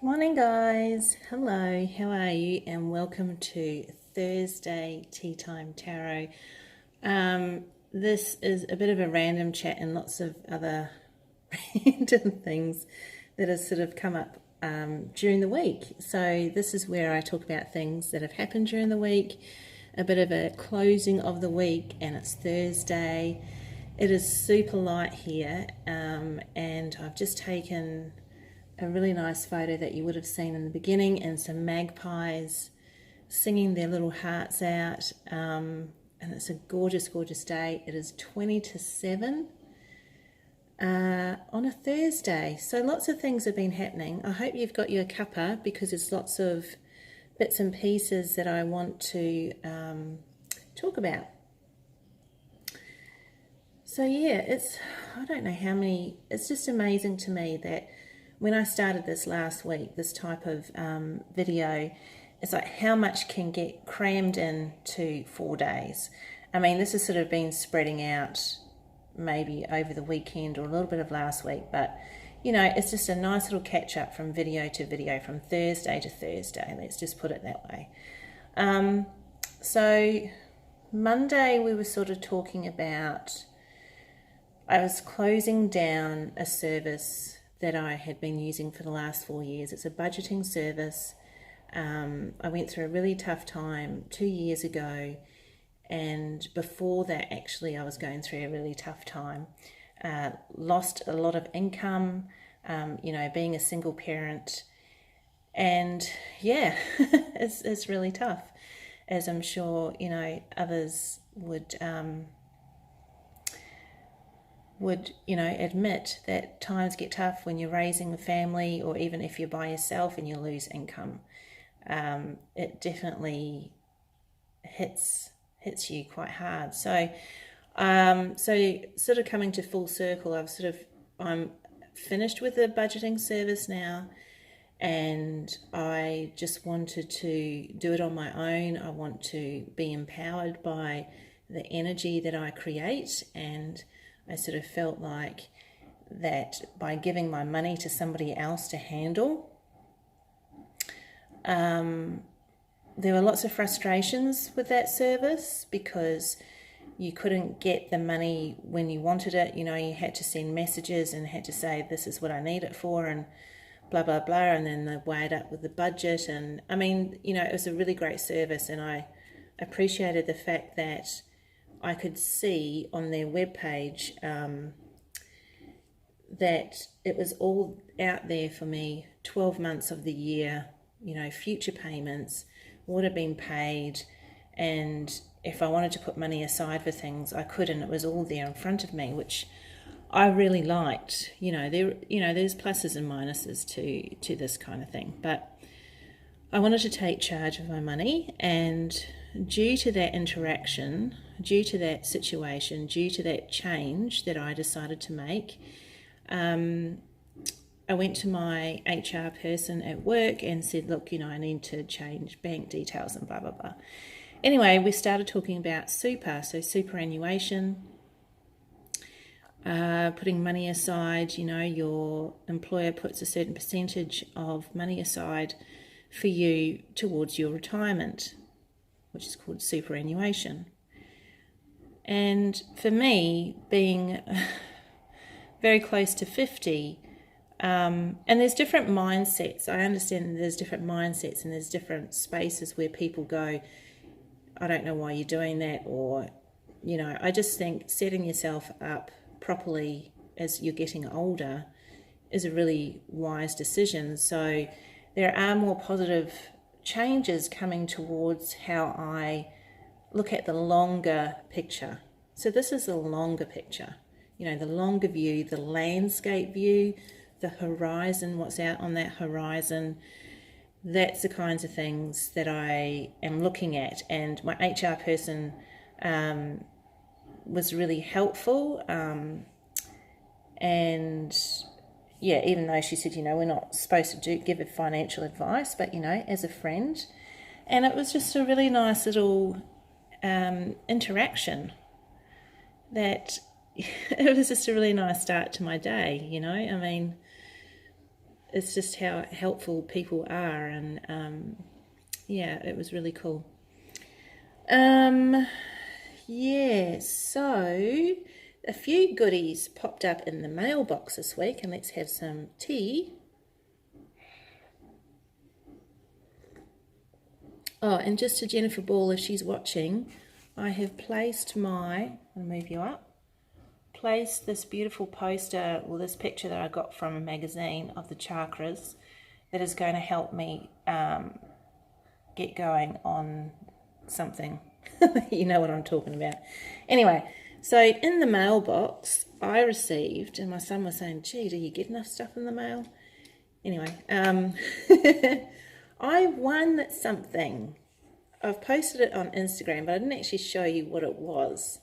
Morning guys, hello, how are you, and welcome to Thursday Tea Time Tarot. This is a bit of a random chat and lots of other random things that have sort of come up during the week. So this is where I talk about things that have happened during the week, a bit of a closing of the week, and it's Thursday. It is super light here, and I've just taken a really nice photo that you would have seen in the beginning, and some magpies singing their little hearts out, and it's a gorgeous day. It is 20 to 7 on a Thursday, so lots of things have been happening. I hope you've got your cuppa, because there's lots of bits and pieces that I want to talk about. So yeah, I don't know how many, it's just amazing to me that when I started this last week, this type of video, it's like how much can get crammed into 4 days. I mean, this has sort of been spreading out maybe over the weekend or a little bit of last week, but you know, it's just a nice little catch up from video to video, from Thursday to Thursday, let's just put it that way. So Monday we were sort of talking about, I was closing down a service that I had been using for the last 4 years. It's a budgeting service. I went through a really tough time 2 years ago, and before that actually I was going through a really tough time. Lost a lot of income, you know, being a single parent, and yeah, it's really tough, as I'm sure, you know, others would you know, admit that times get tough when you're raising a family, or even if you're by yourself and you lose income. It definitely hits you quite hard. So sort of coming to full circle, I'm finished with the budgeting service now, and I just wanted to do it on my own. I want to be empowered by the energy that I create, and I sort of felt like that by giving my money to somebody else to handle, there were lots of frustrations with that service, because you couldn't get the money when you wanted it. You know, you had to send messages and had to say, this is what I need it for, and blah, blah, blah, and then they weigh it up with the budget. And I mean, you know, it was a really great service, and I appreciated the fact that I could see on their webpage that it was all out there for me, 12 months of the year, you know, future payments would have been paid, and if I wanted to put money aside for things, I could, and it was all there in front of me, which I really liked. You know, there's pluses and minuses to this kind of thing, but I wanted to take charge of my money, and due to that interaction, due to that situation, due to that change that I decided to make, I went to my HR person at work and said, look, you know, I need to change bank details and blah, blah, blah. Anyway, we started talking about super, so superannuation, putting money aside. You know, your employer puts a certain percentage of money aside for you towards your retirement, which is called superannuation. And for me, being very close to 50, and there's different mindsets. I understand there's different mindsets, and there's different spaces where people go, I don't know why you're doing that, or, you know, I just think setting yourself up properly as you're getting older is a really wise decision. So there are more positive changes coming towards how I look at the longer picture. So this is the longer picture, you know, the longer view, the landscape view, the horizon, what's out on that horizon. That's the kinds of things that I am looking at, and my HR person was really helpful, and yeah, even though she said, you know, we're not supposed to give financial advice, but, you know, as a friend. And it was just a really nice little interaction that it was just a really nice start to my day, you know. I mean, it's just how helpful people are, and yeah, it was really cool. Yeah, so a few goodies popped up in the mailbox this week, and let's have some tea. Oh, and just to Jennifer Ball, if she's watching, I have placed I'll move you up, placed this beautiful poster, or this picture that I got from a magazine of the chakras that is going to help me get going on something. You know what I'm talking about. Anyway, so in the mailbox, I received, and my son was saying, gee, do you get enough stuff in the mail? Anyway, I won something. I've posted it on Instagram, but I didn't actually show you what it was.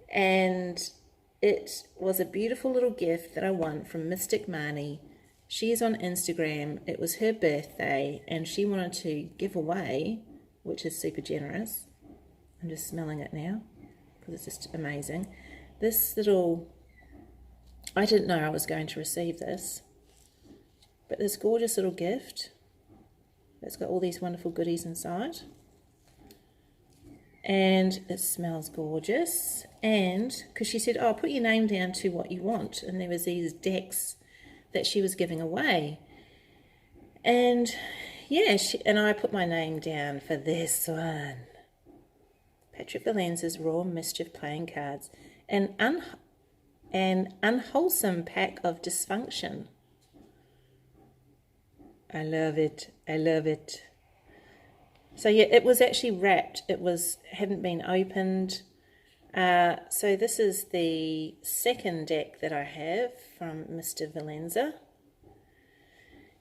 And it was a beautiful little gift that I won from Mystic Marnie. She is on Instagram. It was her birthday, and she wanted to give away, which is super generous. I'm just smelling it now because it's just amazing. This little, I didn't know I was going to receive this, but this gorgeous little gift. It's got all these wonderful goodies inside. And it smells gorgeous. And because she said, oh, put your name down to what you want. And there was these decks that she was giving away. And yeah, and I put my name down for this one. Patrick Valenza's Raw Mischief Playing Cards. An unwholesome pack of dysfunction. I love it. I love it. So yeah, it was actually wrapped. It hadn't been opened. So this is the second deck that I have from Mr. Valenza.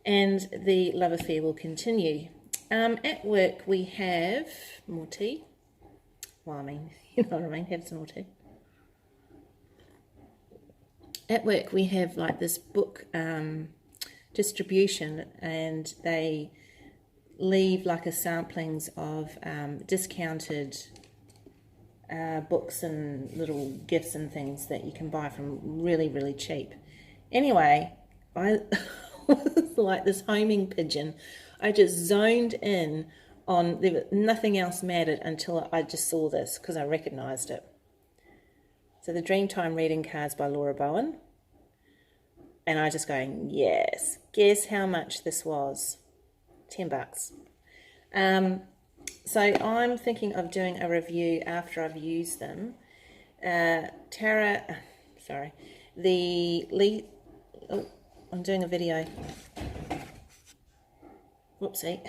And the love affair will continue. At work we have more tea. Well, I mean, you know what I mean, have some more tea. At work we have like this book distribution, and they leave like a samplings of discounted books and little gifts and things that you can buy from really, really cheap. Anyway, I was like this homing pigeon. I just zoned in on, nothing else mattered until I just saw this because I recognised it. So the Dreamtime reading cards by Laura Bowen. And I just going, yes. Guess how much this was? $10. So I'm thinking of doing a review after I've used them. I'm doing a video. Whoopsie.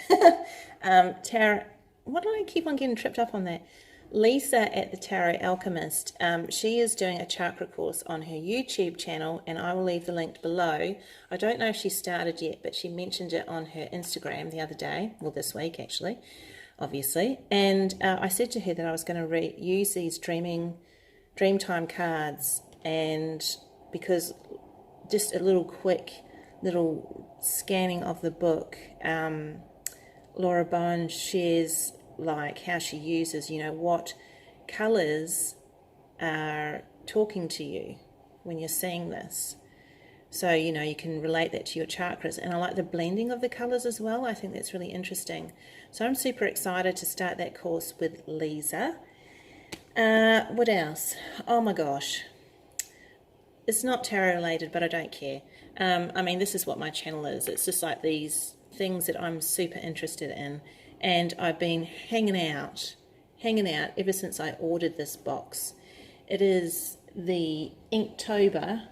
Tara, why do I keep on getting tripped up on that? Leisa at the Tarot Alchemist, she is doing a chakra course on her YouTube channel, and I will leave the link below. I don't know if she started yet, but she mentioned it on her Instagram the other day, well this week actually, obviously. And I said to her that I was going to use these Dreamtime cards, and because just a little quick scanning of the book, Laura Bowen shares like how she uses, what colours are talking to you when you're seeing this. So, you can relate that to your chakras. And I like the blending of the colours as well. I think that's really interesting. So I'm super excited to start that course with Leisa. What else? Oh my gosh. It's not tarot related, but I don't care. I mean, this is what my channel is. It's just like these things that I'm super interested in. And I've been hanging out ever since I ordered this box. It is the Inktober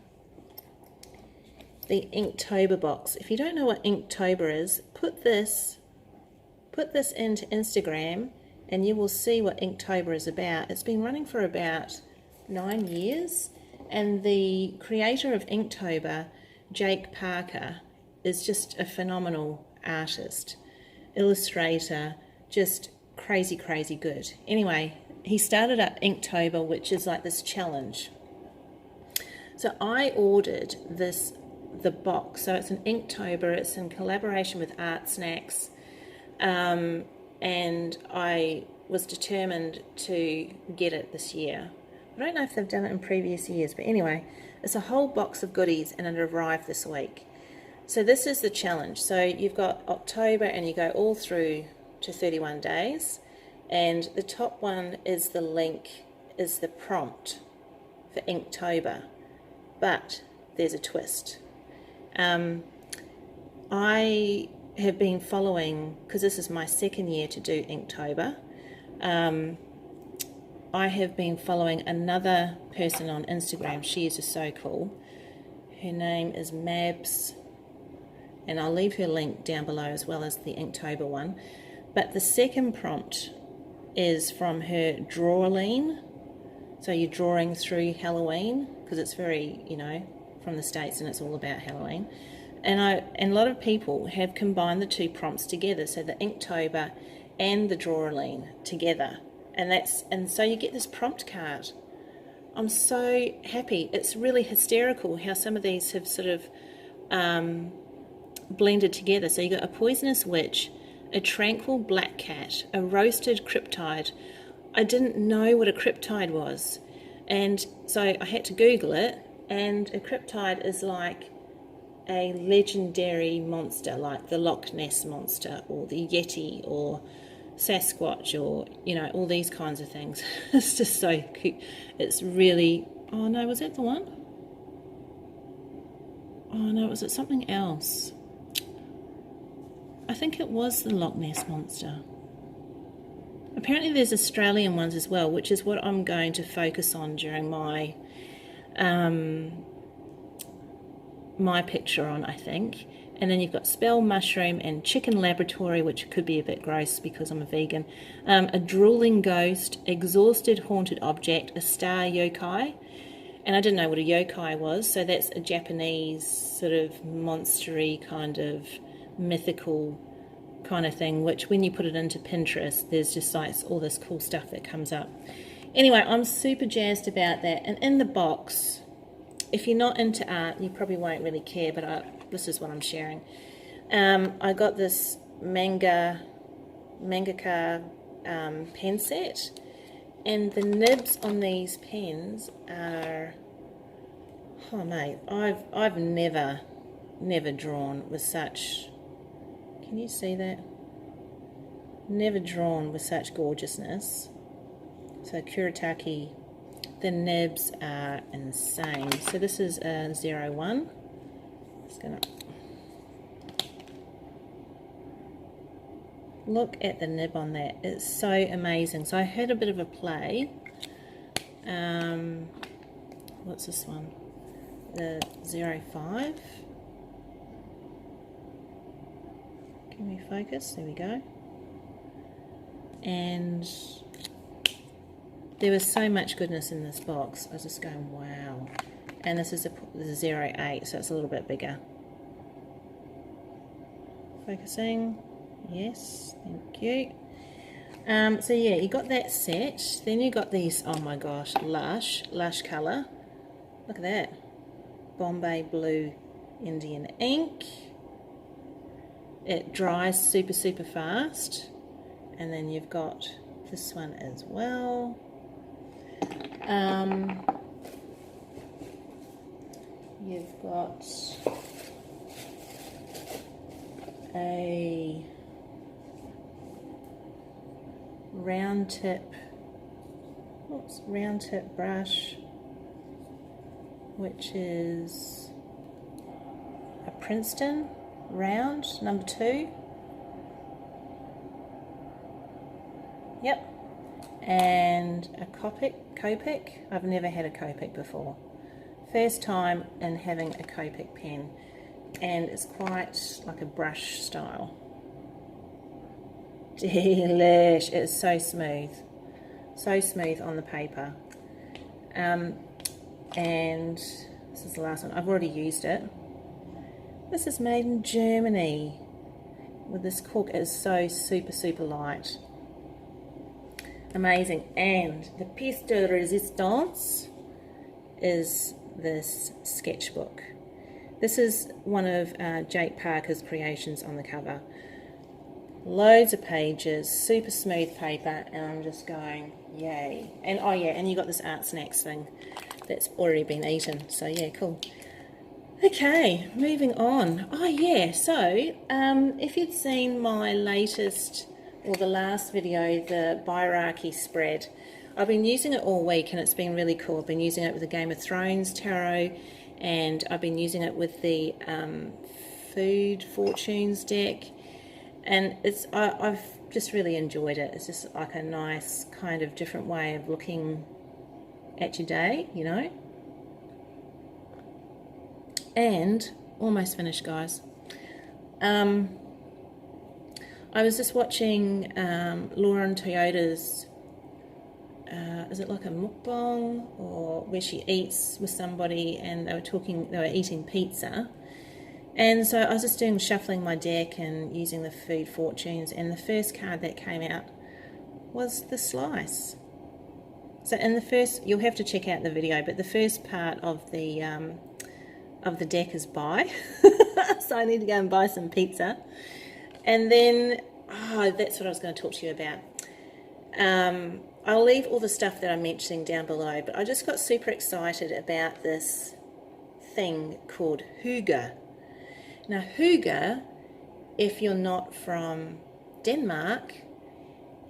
box. If you don't know what Inktober is, put this into Instagram and you will see what Inktober is about. It's been running for about 9 years, and the creator of Inktober, Jake Parker, is just a phenomenal artist. Illustrator, just crazy good. Anyway, he started up Inktober, which is like this challenge. So I ordered the box. So it's an Inktober. It's in collaboration with Artsnacks, and I was determined to get it this year. I don't know if they've done it in previous years, but anyway, it's a whole box of goodies, and it arrived this week. So this is the challenge. So you've got October and you go all through to 31 days, and the top one is the link, is the prompt for Inktober, but there's a twist. I have been following, because this is my second year to do Inktober, I have been following another person on Instagram. She is just so cool. Her name is Mabs, and I'll leave her link down below as well as the Inktober one. But the second prompt is from her Drawlloween. So you're drawing through Halloween, because it's very, you know, from the States, and it's all about Halloween. And a lot of people have combined the two prompts together, so the Inktober and the Drawlloween together. And so you get this prompt card. I'm so happy. It's really hysterical how some of these have sort of blended together. So you got a poisonous witch, a tranquil black cat, a roasted cryptid. I didn't know what a cryptid was, and so I had to Google it. And a cryptid is like a legendary monster, like the Loch Ness monster or the Yeti or Sasquatch, or, you know, all these kinds of things. It's just so cute. It's really, oh no, was that the one? Oh no, was it something else? I think it was the Loch Ness monster. Apparently there's Australian ones as well, which is what I'm going to focus on during my my picture on, I think. And then you've got spell mushroom and chicken laboratory, which could be a bit gross because I'm a vegan. A drooling ghost, exhausted haunted object, a star yokai. And I didn't know what a yokai was, so that's a Japanese sort of monstery kind of mythical kind of thing, which when you put it into Pinterest, there's just like all this cool stuff that comes up. Anyway, I'm super jazzed about that. And in the box, if you're not into art, you probably won't really care, but this is what I'm sharing. I got this mangaka pen set, and the nibs on these pens are, oh mate, I've never drawn with such, can you see that? Never drawn with such gorgeousness. So Kuretake, the nibs are insane. So this is a 01. Just gonna look at the nib on that. It's so amazing. So I had a bit of a play. What's this one? The 05. Can we focus? There we go. And there was so much goodness in this box. I was just going, wow. And this is the 08, so it's a little bit bigger. Focusing. Yes, thank you. So yeah, you got that set. Then you got these, oh my gosh, lush colour. Look at that. Bombay Blue Indian ink. It dries super fast. And then you've got this one as well. You've got a round tip brush, which is a Princeton round, number 2. Yep. And a Copic. I've never had a Copic before. First time in having a Copic pen, and it's quite like a brush style. Delish. It's so smooth on the paper. And this is the last one. I've already used it. This is made in Germany with this cork. It is so super light. Amazing. And the pièce de résistance is this sketchbook. This is one of Jake Parker's creations on the cover. Loads of pages, super smooth paper, and I'm just going, yay. And oh yeah, and you got this Artsnacks thing that's already been eaten, so yeah, cool. Okay, moving on. Oh yeah, so if you'd seen my latest or the last video, the hierarchy spread, I've been using it all week and it's been really cool. I've been using it with the Game of Thrones tarot, and I've been using it with the food fortunes deck, and I've just really enjoyed it. It's just like a nice kind of different way of looking at your day, you know. And almost finished, guys. I was just watching Lauren Toyota's is it like a mukbang, or where she eats with somebody and they were eating pizza. And so I was just shuffling my deck and using the food fortunes, and the first card that came out was the slice. So in the first, you'll have to check out the video, but the first part of the deck is buy. So I need to go and buy some pizza. And then, that's what I was going to talk to you about. I'll leave all the stuff that I'm mentioning down below, but I just got super excited about this thing called Hygge. Now, Hygge, if you're not from Denmark,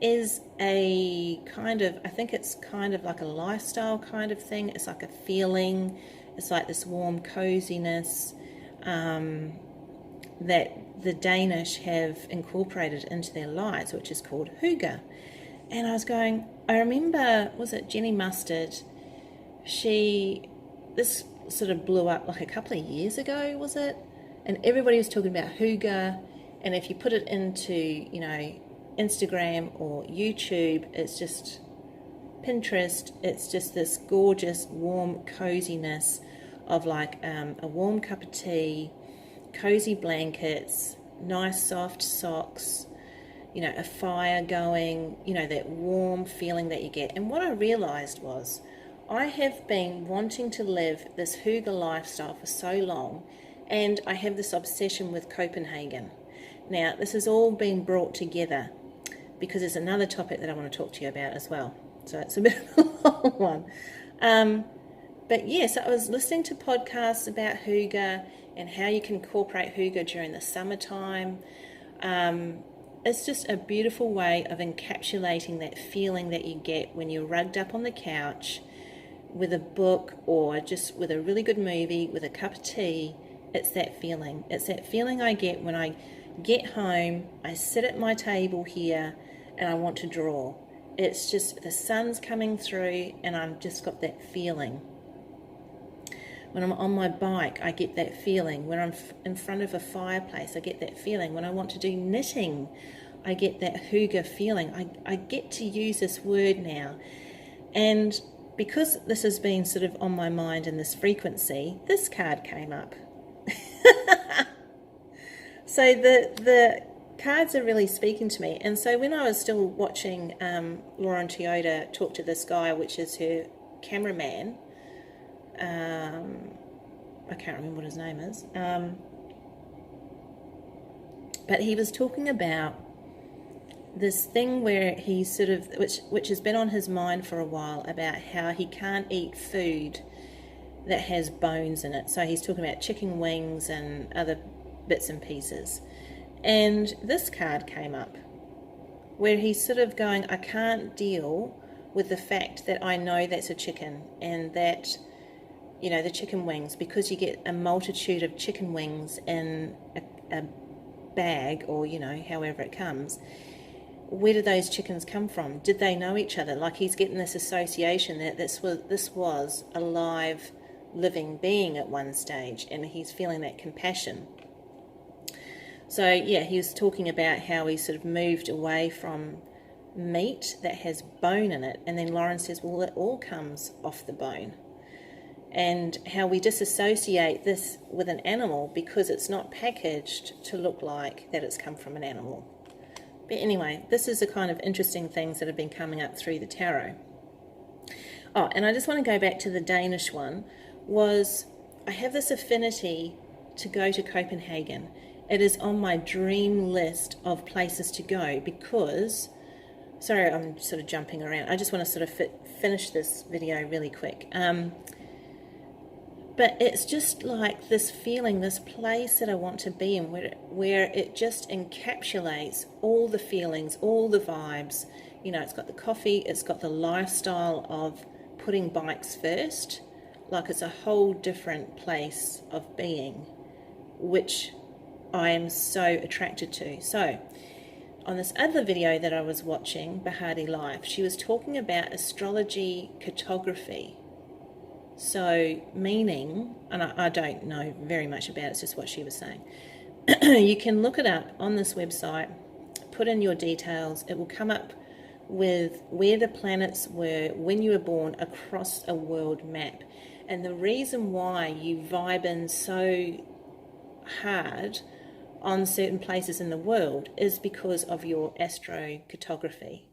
is a kind of, I think it's kind of like a lifestyle kind of thing. It's like a feeling. It's like this warm coziness that the Danish have incorporated into their lives, which is called Hygge. And I remember, was it Jenny Mustard? This sort of blew up like a couple of years ago, was it? And everybody was talking about Hygge. And if you put it into, you know, Instagram or YouTube, it's just Pinterest, it's just this gorgeous warm coziness of like a warm cup of tea, cozy blankets, nice soft socks, you know, a fire going, you know, that warm feeling that you get. And what I realized was I have been wanting to live this Hygge lifestyle for so long, and I have this obsession with Copenhagen. Now, this has all been brought together because there's another topic that I want to talk to you about as well. So it's a bit of a long one. But yes, I was listening to podcasts about Hygge and how you can incorporate Hygge during the summertime. It's just a beautiful way of encapsulating that feeling that you get when you're rugged up on the couch with a book, or just with a really good movie with a cup of tea. It's that feeling. It's that feeling I get when I get home, I sit at my table here and I want to draw. It's just the sun's coming through and I've just got that feeling. When I'm on my bike, I get that feeling. When I'm in front of a fireplace, I get that feeling. When I want to do knitting, I get that Hygge feeling. I get to use this word now. And because this has been sort of on my mind in this frequency, this card came up. So the cards are really speaking to me. And so when I was still watching Lauren Toyota talk to this guy, which is her cameraman, I can't remember what his name is, but he was talking about this thing where he sort of, which has been on his mind for a while, about how he can't eat food that has bones in it. So he's talking about chicken wings and other bits and pieces. And this card came up where he's sort of going, I can't deal with the fact that I know that's a chicken, and that, you know, the chicken wings, because you get a multitude of chicken wings in a bag, or, you know, however it comes. Where did those chickens come from? Did they know each other? Like, he's getting this association that this was a live, living being at one stage, and he's feeling that compassion. So yeah, he was talking about how he sort of moved away from meat that has bone in it, and then Lauren says, well, it all comes off the bone. And how we disassociate this with an animal because it's not packaged to look like that it's come from an animal. But anyway, this is the kind of interesting things that have been coming up through the tarot. Oh, and I just want to go back to the Danish one. I have this affinity to go to Copenhagen. It is on my dream list of places to go because, sorry, I'm sort of jumping around. I just want to sort of finish this video really quick. But But it's just like this feeling, this place that I want to be in, where it just encapsulates all the feelings, all the vibes. You know, it's got the coffee, it's got the lifestyle of putting bikes first. Like, it's a whole different place of being, which I am so attracted to. So, on this other video that I was watching, Bahari Life, she was talking about astrology cartography. So, meaning, and I don't know very much about it, it's just what she was saying. You can look it up on this website, put in your details, it will come up with where the planets were when you were born across a world map. And the reason why you vibe in so hard on certain places in the world is because of your astrocartography.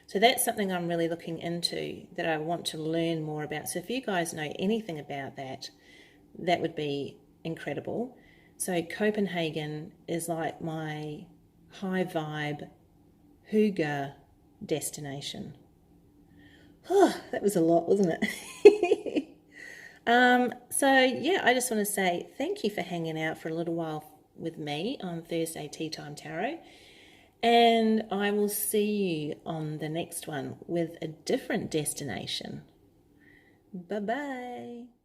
So that's something I'm really looking into, that I want to learn more about. So if you guys know anything about that, that would be incredible. So Copenhagen is like my high vibe Hygge destination. Oh, that was a lot, wasn't it? So yeah, I just want to say thank you for hanging out for a little while with me on Thursday Tea Time Tarot. And I will see you on the next one with a different destination. Bye-bye.